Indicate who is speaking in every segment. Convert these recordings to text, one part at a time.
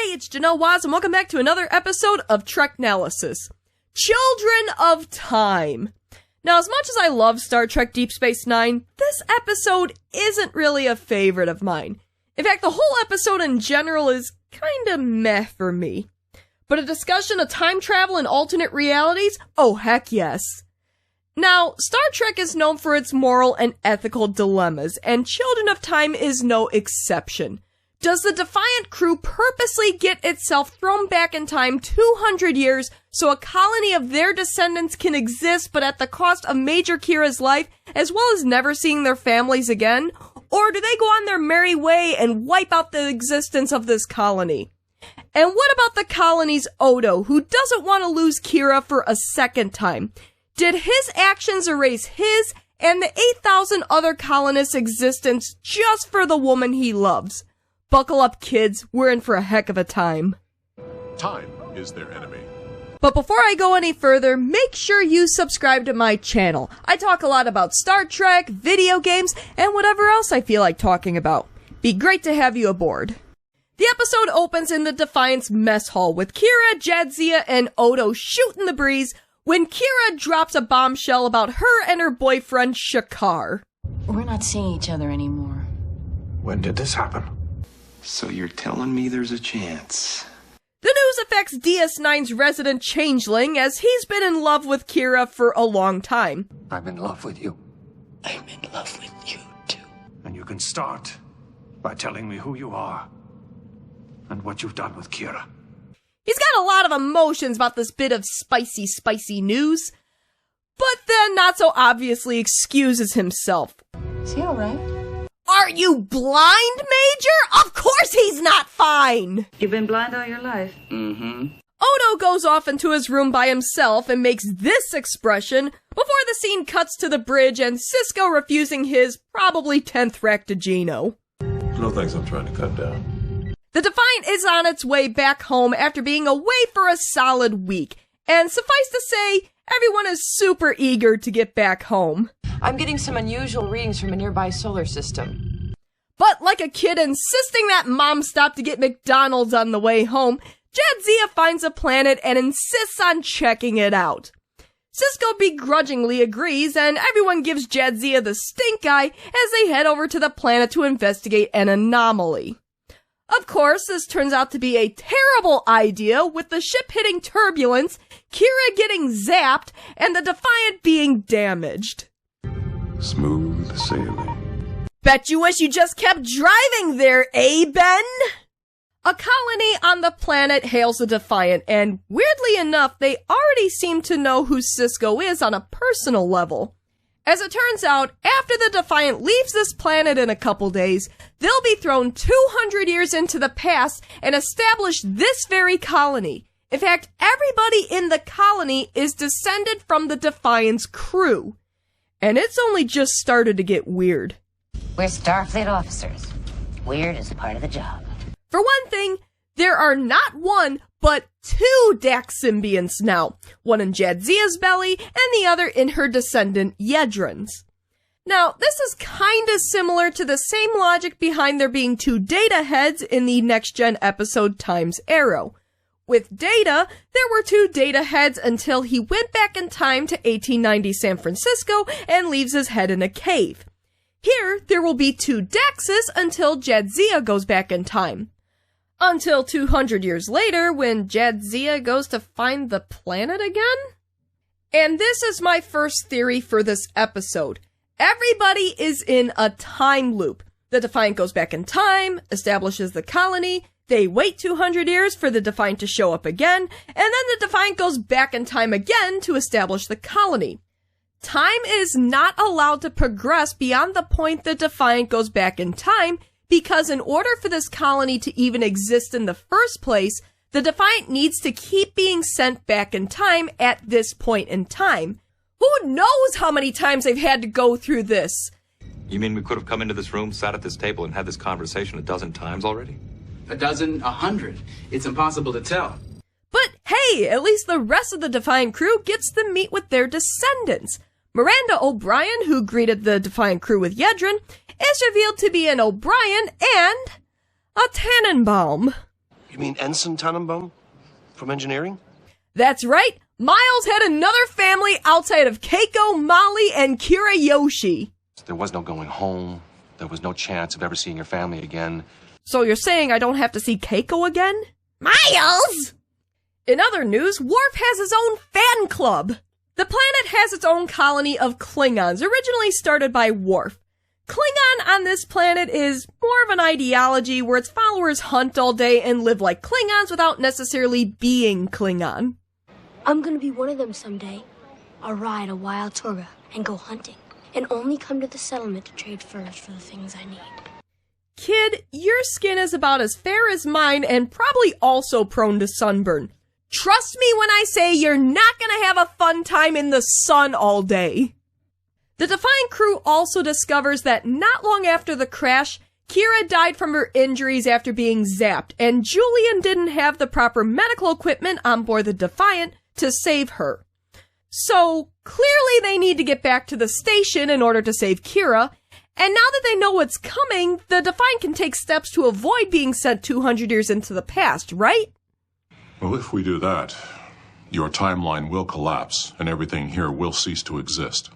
Speaker 1: Hey, it's Janelle Waz, and welcome back to another episode of Treknalysis. Children of Time. Now, as much as I love Star Trek Deep Space Nine, this episode isn't really a favorite of mine. In fact, the whole episode in general is kinda meh for me. But a discussion of time travel and alternate realities? Oh, heck yes. Now, Star Trek is known for its moral and ethical dilemmas, and Children of Time is no exception. Does the Defiant crew purposely get itself thrown back in time 200 years so a colony of their descendants can exist but at the cost of Major Kira's life, as well as never seeing their families again? Or do they go on their merry way and wipe out the existence of this colony? And what about the colony's ODO, who doesn't want to lose Kira for a second time? Did his actions erase his and the 8,000 other colonists' existence just for the woman he loves? Buckle up, kids. We're in for a heck of a time.
Speaker 2: Time is their enemy.
Speaker 1: But before I go any further, make sure you subscribe to my channel. I talk a lot about Star Trek, video games, and whatever else I feel like talking about. Be great to have you aboard. The episode opens in the Defiant's mess hall with Kira, Jadzia, and Odo shooting the breeze when Kira drops a bombshell about her and her boyfriend, Shakar.
Speaker 3: We're not seeing each other anymore.
Speaker 4: When did this happen?
Speaker 5: So you're telling me there's a chance?
Speaker 1: The news affects DS9's resident changeling, as he's been in love with Kira for a long time.
Speaker 4: I'm in love with you.
Speaker 3: I'm in love with you, too.
Speaker 4: And you can start by telling me who you are and what you've done with Kira.
Speaker 1: He's got a lot of emotions about this bit of spicy news, but then not so obviously excuses himself.
Speaker 3: Is he alright?
Speaker 1: Are you blind, Major? Of course he's not fine!
Speaker 6: You've been blind all your life.
Speaker 1: Odo goes off into his room by himself and makes this expression before the scene cuts to the bridge and Sisko refusing his probably 10th Raktajino.
Speaker 2: No thanks, I'm trying to cut down.
Speaker 1: The Defiant is on its way back home after being away for a solid week, and suffice to say, everyone is super eager to get back home.
Speaker 7: I'm getting some unusual readings from a nearby solar system.
Speaker 1: But like a kid insisting that mom stop to get McDonald's on the way home, Jadzia finds a planet and insists on checking it out. Sisko begrudgingly agrees, and everyone gives Jadzia the stink eye as they head over to the planet to investigate an anomaly. Of course, this turns out to be a terrible idea, with the ship hitting turbulence, Kira getting zapped, and the Defiant being damaged.
Speaker 2: Smooth sailing.
Speaker 1: Bet you wish you just kept driving there, eh, Ben? A colony on the planet hails the Defiant, and weirdly enough, they already seem to know who Sisko is on a personal level. As it turns out, after the Defiant leaves this planet in a couple days, they'll be thrown 200 years into the past and establish this very colony. In fact, everybody in the colony is descended from the Defiant's crew. And it's only just started to get weird.
Speaker 8: We're Starfleet officers. Weird is part of the job.
Speaker 1: For one thing, there are not one, but two Dax symbionts now. One in Jadzia's belly, and the other in her descendant, Yedrin's. Now, this is kinda similar to the same logic behind there being two Data heads in the next-gen episode Time's Arrow. With Data, there were two Data heads until he went back in time to 1890 San Francisco and leaves his head in a cave. Here, there will be two Daxes until Jadzia goes back in time. Until 200 years later, when Jadzia goes to find the planet again? And this is my first theory for this episode. Everybody is in a time loop. The Defiant goes back in time, establishes the colony, they wait 200 years for the Defiant to show up again, and then the Defiant goes back in time again to establish the colony. Time is not allowed to progress beyond the point the Defiant goes back in time, because in order for this colony to even exist in the first place, the Defiant needs to keep being sent back in time at this point in time. Who knows how many times they've had to go through this?
Speaker 5: You mean we could have come into this room, sat at this table, and had this conversation a dozen times already?
Speaker 9: A dozen, 100. It's impossible to tell.
Speaker 1: But hey, at least the rest of the Defiant crew gets to meet with their descendants. Miranda O'Brien, who greeted the Defiant crew with Yedrin, is revealed to be an O'Brien and a Tannenbaum.
Speaker 6: You mean Ensign Tannenbaum from engineering?
Speaker 1: That's right. Miles had another family outside of Keiko, Molly, and Kirayoshi.
Speaker 6: There was no going home. There was no chance of ever seeing your family again.
Speaker 1: So you're saying I don't have to see Keiko again? Miles! In other news, Worf has his own fan club. The planet has its own colony of Klingons, originally started by Worf. Klingon on this planet is more of an ideology where its followers hunt all day and live like Klingons without necessarily being Klingon.
Speaker 10: I'm gonna be one of them someday. I'll ride a wild toga and go hunting, and only come to the settlement to trade furs for the things I need.
Speaker 1: Kid, your skin is about as fair as mine and probably also prone to sunburn. Trust me when I say you're not gonna have a fun time in the sun all day. The Defiant crew also discovers that not long after the crash, Kira died from her injuries after being zapped, and Julian didn't have the proper medical equipment on board the Defiant to save her. So, clearly they need to get back to the station in order to save Kira, and now that they know what's coming, the Defiant can take steps to avoid being sent 200 years into the past, right?
Speaker 2: Well, if we do that, your timeline will collapse, and everything here will cease to exist.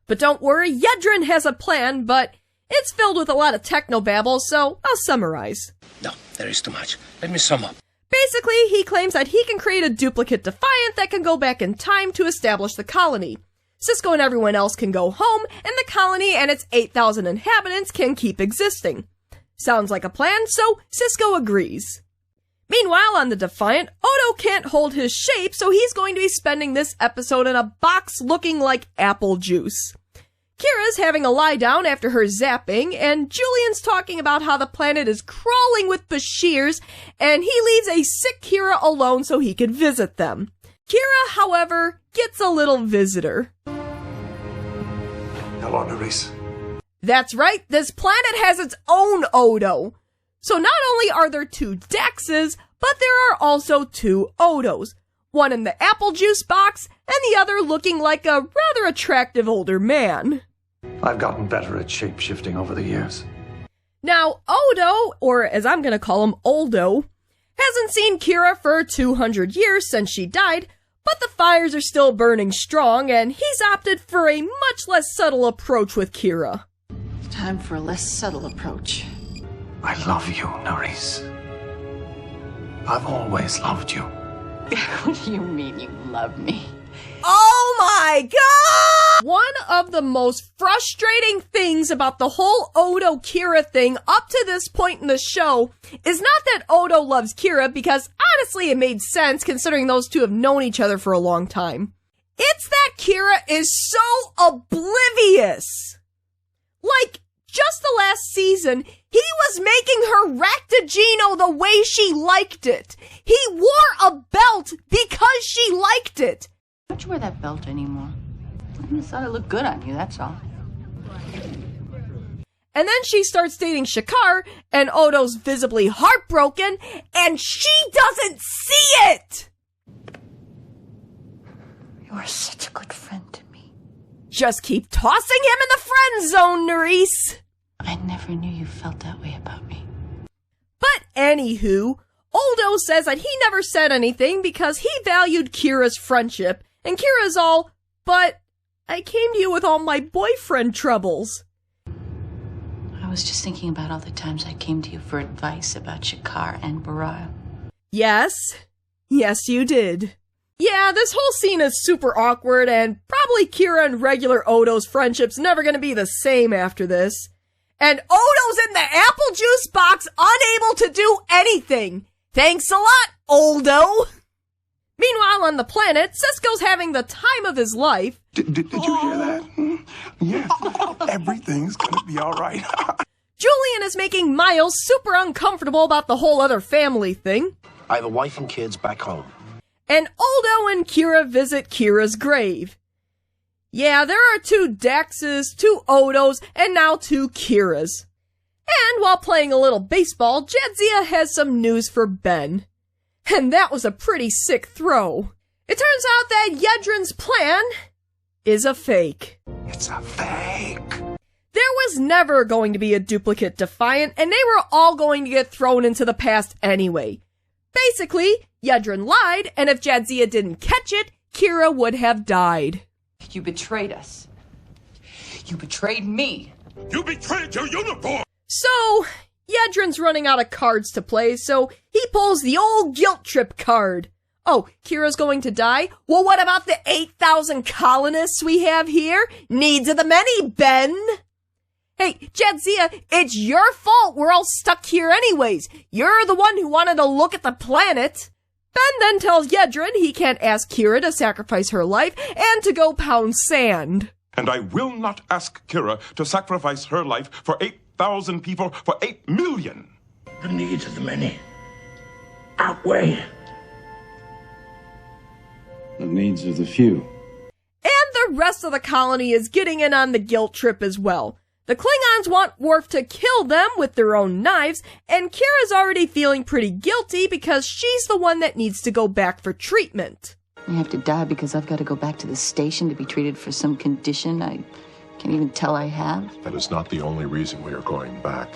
Speaker 1: But don't worry, Yedrin has a plan, but it's filled with a lot of technobabble, so I'll summarize.
Speaker 6: No, there is too much. Let me sum up.
Speaker 1: Basically, he claims that he can create a duplicate Defiant that can go back in time to establish the colony. Sisko and everyone else can go home, and the colony and its 8,000 inhabitants can keep existing. Sounds like a plan, so Sisko agrees. Meanwhile, on the Defiant, Odo can't hold his shape, so he's going to be spending this episode in a box looking like apple juice. Kira's having a lie down after her zapping, and Julian's talking about how the planet is crawling with Bashirs, and he leaves a sick Kira alone so he could visit them. Kira, however, gets a little visitor.
Speaker 4: Hello, Nerys.
Speaker 1: That's right, this planet has its own Odo. So not only are there 2 Dexes, but there are also 2 Odos. One in the apple juice box, and the other looking like a rather attractive older man.
Speaker 4: I've gotten better at shape-shifting over the years.
Speaker 1: Now, Odo, or as I'm gonna call him, Oldo, hasn't seen Kira for 200 years since she died, but the fires are still burning strong, and he's opted for a much less subtle approach with Kira.
Speaker 3: Time for a less subtle approach.
Speaker 4: I love you, Nerys. I've always loved you.
Speaker 3: What do you mean you love me?
Speaker 1: Oh my god! One of the most frustrating things about the whole Odo Kira thing up to this point in the show is not that Odo loves Kira, because honestly it made sense considering those two have known each other for a long time. It's that Kira is so oblivious. Like, just the last season, he was making her Ractagino the way she liked it. He wore a belt because she liked it.
Speaker 3: Don't you wear that belt anymore? I just thought it looked good on you, that's all.
Speaker 1: And then she starts dating Shakar, and Odo's visibly heartbroken, and she doesn't see it!
Speaker 3: You are such a good friend to me.
Speaker 1: Just keep tossing him in the friend zone, Nerys!
Speaker 3: I never knew you felt that way about me.
Speaker 1: But anywho, Oldo says that he never said anything because he valued Kira's friendship, and Kira's all, but I came to you with all my boyfriend troubles.
Speaker 3: I was just thinking about all the times I came to you for advice about Shakar and Baral.
Speaker 1: Yes. Yes, you did. Yeah, this whole scene is super awkward, and probably Kira and regular Odo's friendship's never gonna be the same after this. And Odo's in the apple juice box, unable to do anything. Thanks a lot, Oldo! Meanwhile, on the planet, Sisko's having the time of his life.
Speaker 11: Did you hear that? Yeah, everything's gonna be alright.
Speaker 1: Julian is making Miles super uncomfortable about the whole other family thing.
Speaker 6: I have a wife and kids back home.
Speaker 1: And Oldo and Kira visit Kira's grave. Yeah, there are 2 Daxes, 2 Odos, and now 2 Kiras. And while playing a little baseball, Jadzia has some news for Ben. And that was a pretty sick throw. It turns out that Yedrin's plan is a fake.
Speaker 4: It's a fake.
Speaker 1: There was never going to be a duplicate Defiant, and they were all going to get thrown into the past anyway. Basically, Yedrin lied, and if Jadzia didn't catch it, Kira would have died.
Speaker 7: You betrayed us. You betrayed me.
Speaker 11: You betrayed your uniform!
Speaker 1: So, Yedrin's running out of cards to play, so he pulls the old guilt trip card. Oh, Kira's going to die? Well, what about the 8,000 colonists we have here? Needs of the many, Ben! Hey, Jadzia, it's your fault we're all stuck here anyways. You're the one who wanted to look at the planet. Ben then tells Yedrin he can't ask Kira to sacrifice her life and to go pound sand.
Speaker 11: And I will not ask Kira to sacrifice her life for 8,000 people for 8 million.
Speaker 12: The needs of the many outweigh
Speaker 13: the needs of the few.
Speaker 1: And the rest of the colony is getting in on the guilt trip as well. The Klingons want Worf to kill them with their own knives, and Kira's already feeling pretty guilty because she's the one that needs to go back for treatment.
Speaker 3: I have to die because I've got to go back to the station to be treated for some condition I can't even tell I have.
Speaker 2: That is not the only reason we are going back.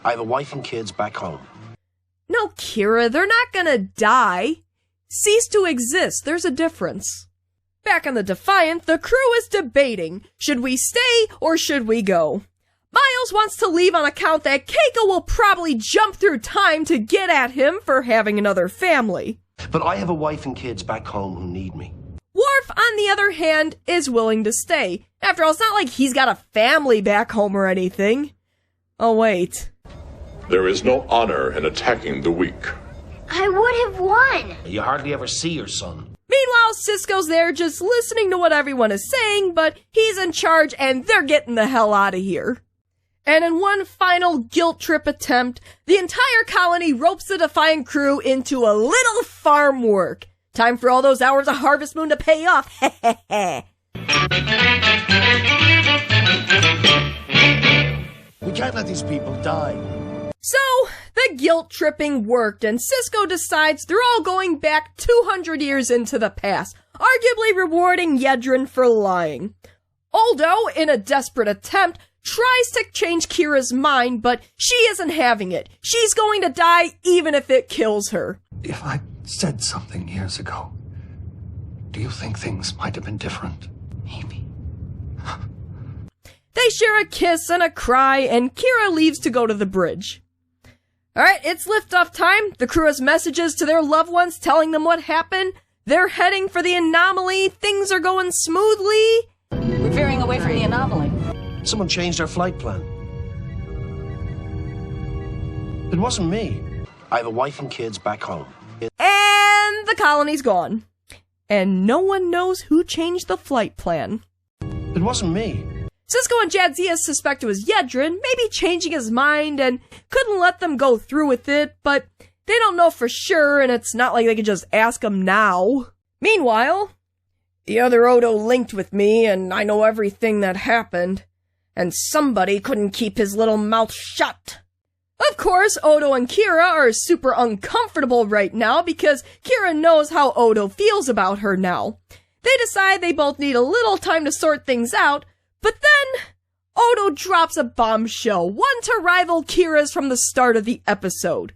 Speaker 14: I have a wife and kids back home.
Speaker 1: No, Kira, they're not gonna die. Cease to exist, there's a difference. Back on the Defiant, the crew is debating, should we stay or should we go? Miles wants to leave on account that Keiko will probably jump through time to get at him for having another family.
Speaker 14: But I have a wife and kids back home who need me.
Speaker 1: Worf, on the other hand, is willing to stay. After all, it's not like he's got a family back home or anything. Oh, wait.
Speaker 2: There is no honor in attacking the weak.
Speaker 10: I would have won.
Speaker 14: You hardly ever see your son.
Speaker 1: Meanwhile, Sisko's there just listening to what everyone is saying, but he's in charge and they're getting the hell out of here. And in one final guilt trip attempt, the entire colony ropes the Defiant crew into a little farm work. Time for all those hours of Harvest Moon to pay off.
Speaker 14: We can't let these people die.
Speaker 1: So, the guilt tripping worked, and Sisko decides they're all going back 200 years into the past, arguably rewarding Yedrin for lying. ODO, in a desperate attempt, tries to change Kira's mind, but she isn't having it. She's going to die even if it kills her.
Speaker 4: If I said something years ago, do you think things might have been different?
Speaker 3: Maybe.
Speaker 1: They share a kiss and a cry, and Kira leaves to go to the bridge. Alright, it's liftoff time. The crew has messages to their loved ones telling them what happened. They're heading for the anomaly. Things are going smoothly.
Speaker 3: We're veering away from the anomaly.
Speaker 14: Someone changed our flight plan. It wasn't me. I have a wife and kids back home.
Speaker 1: And the colony's gone. And no one knows who changed the flight plan.
Speaker 14: It wasn't me.
Speaker 1: Sisko and Jadzia suspect it was Yedrin, maybe changing his mind and couldn't let them go through with it, but they don't know for sure, and it's not like they could just ask him now. Meanwhile, the other Odo linked with me, and I know everything that happened, and somebody couldn't keep his little mouth shut. Of course, Odo and Kira are super uncomfortable right now because Kira knows how Odo feels about her now. They decide they both need a little time to sort things out, but then Odo drops a bombshell, one to rival Kira's from the start of the episode.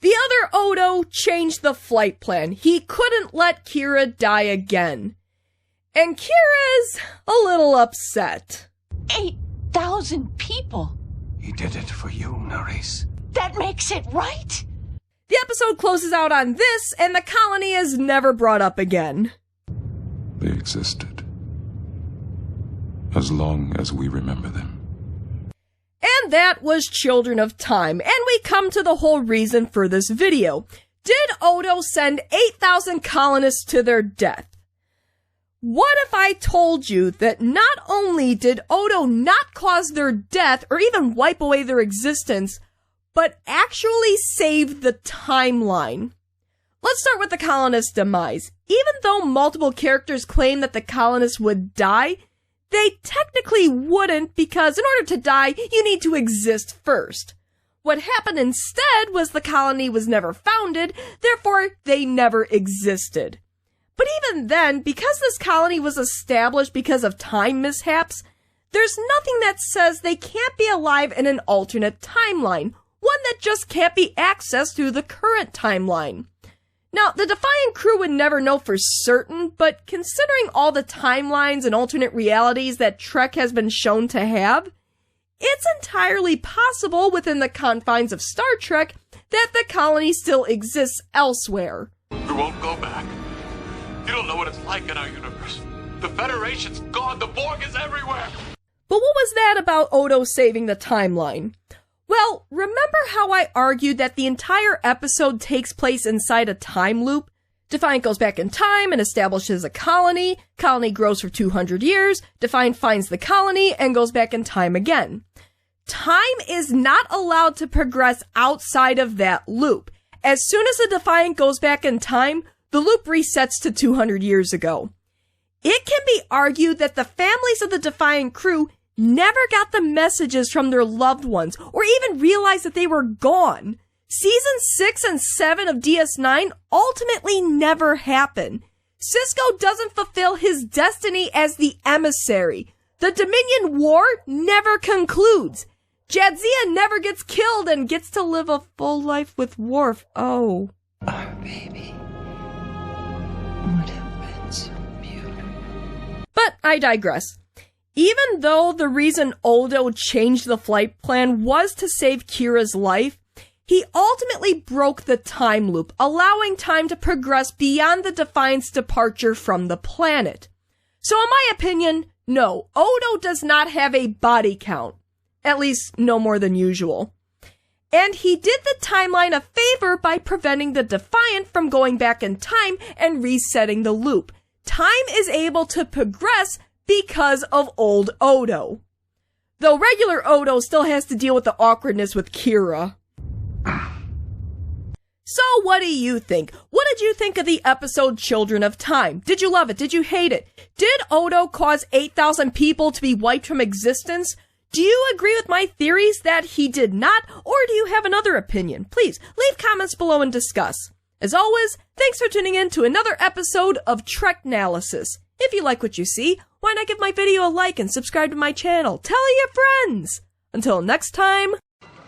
Speaker 1: The other Odo changed the flight plan. He couldn't let Kira die again. And Kira's a little upset.
Speaker 3: 8,000 people.
Speaker 4: He did it for you, Nerys.
Speaker 3: That makes it right.
Speaker 1: The episode closes out on this, and the colony is never brought up again.
Speaker 2: They existed. As long as we remember them.
Speaker 1: And that was Children of Time, and we come to the whole reason for this video. Did Odo send 8,000 colonists to their death? What if I told you that not only did Odo not cause their death or even wipe away their existence, but actually saved the timeline? Let's start with the colonists' demise. Even though multiple characters claim that the colonists would die, they technically wouldn't, because in order to die, you need to exist first. What happened instead was the colony was never founded, therefore they never existed. But even then, because this colony was established because of time mishaps, there's nothing that says they can't be alive in an alternate timeline, one that just can't be accessed through the current timeline. Now, the Defiant crew would never know for certain, but considering all the timelines and alternate realities that Trek has been shown to have, it's entirely possible within the confines of Star Trek that the colony still exists elsewhere.
Speaker 5: We won't go back. You don't know what it's like in our universe. The Federation's gone. The Borg is everywhere.
Speaker 1: But what was that about Odo saving the timeline? Well, remember how I argued that the entire episode takes place inside a time loop? Defiant goes back in time and establishes a colony. Colony grows for 200 years. Defiant finds the colony and goes back in time again. Time is not allowed to progress outside of that loop. As soon as the Defiant goes back in time, the loop resets to 200 years ago. It can be argued that the families of the Defiant crew never got the messages from their loved ones or even realized that they were gone. Season 6 and 7 of DS9 ultimately never happen. Sisko doesn't fulfill his destiny as the emissary. The Dominion War never concludes. Jadzia never gets killed and gets to live a full life with Worf. Oh.
Speaker 15: Our baby would have been so beautiful.
Speaker 1: But I digress. Even though the reason Odo changed the flight plan was to save Kira's life, he ultimately broke the time loop, allowing time to progress beyond the Defiant's departure from the planet. So in my opinion, no, Odo does not have a body count. At least no more than usual. And he did the timeline a favor by preventing the Defiant from going back in time and resetting the loop. Time is able to progress because of old Odo. Though regular Odo still has to deal with the awkwardness with Kira. So what do you think? What did you think of the episode Children of Time? Did you love it? Did you hate it? Did Odo cause 8,000 people to be wiped from existence? Do you agree with my theories that he did not, or do you have another opinion? Please leave comments below and discuss. As always, thanks for tuning in to another episode of Treknalysis. If you like what you see, why not give my video a like and subscribe to my channel? Tell your friends! Until next time...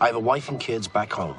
Speaker 14: I have a wife and kids back home.